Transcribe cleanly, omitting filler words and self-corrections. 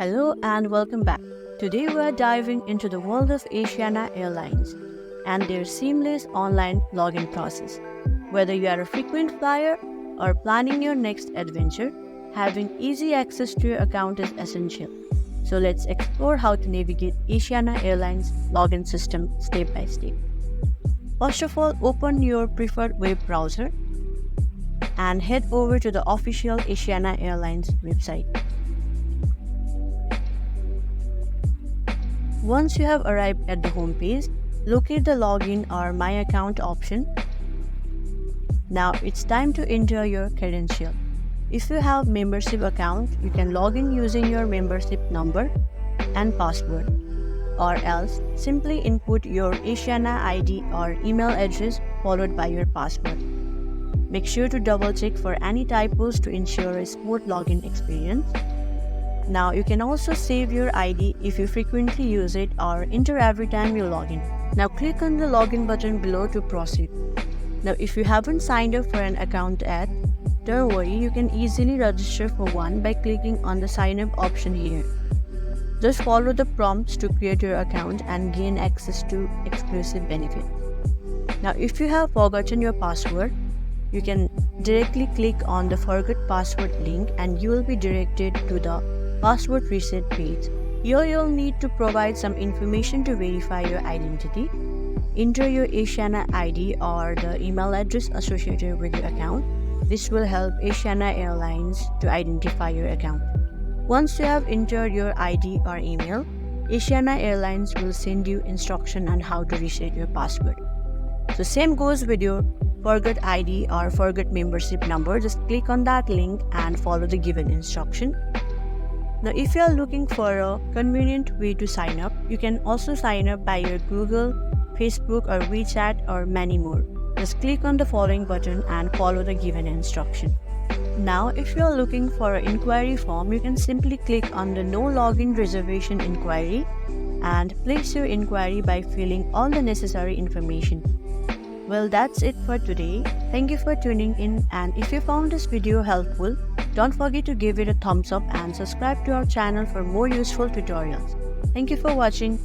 Hello and welcome back. Today we are diving into the world of Asiana Airlines and their seamless online login process. Whether you are a frequent flyer or planning your next adventure, having easy access to your account is essential. So let's explore how to navigate Asiana Airlines login system step by step. First of all, open your preferred web browser and head over to the official Asiana Airlines website. Once you have arrived at the home page, locate the Login or My Account option. Now it's time to enter your credential. If you have membership account, you can log in using your membership number and password, or else simply input your Asiana ID or email address followed by your password. Make sure to double check for any typos to ensure a smooth login experience. Now you can also save your ID if you frequently use it or enter every time you log in. Now click on the login button below to proceed. Now if you haven't signed up for an account yet, don't worry, you can easily register for one by clicking on the sign up option here. Just follow the prompts to create your account and gain access to exclusive benefits. Now if you have forgotten your password, you can directly click on the forgot password link and you will be directed to the password reset page. Here you'll need to provide some information to verify your identity. Enter your Asiana ID or the email address associated with your account. This will help Asiana Airlines to identify your account. Once you have entered your ID or email, Asiana Airlines will send you instruction on how to reset your password. So same goes with your forgot ID or forgot membership number. Just click on that link and follow the given instruction. Now if you are looking for a convenient way to sign up, you can also sign up by your Google, Facebook or WeChat or many more. Just click on the following button and follow the given instruction. Now if you are looking for an inquiry form, you can simply click on the No Login Reservation Inquiry and place your inquiry by filling all the necessary information. Well, that's it for today. Thank you for tuning in, and if you found this video helpful, don't forget to give it a thumbs up and subscribe to our channel for more useful tutorials. Thank you for watching.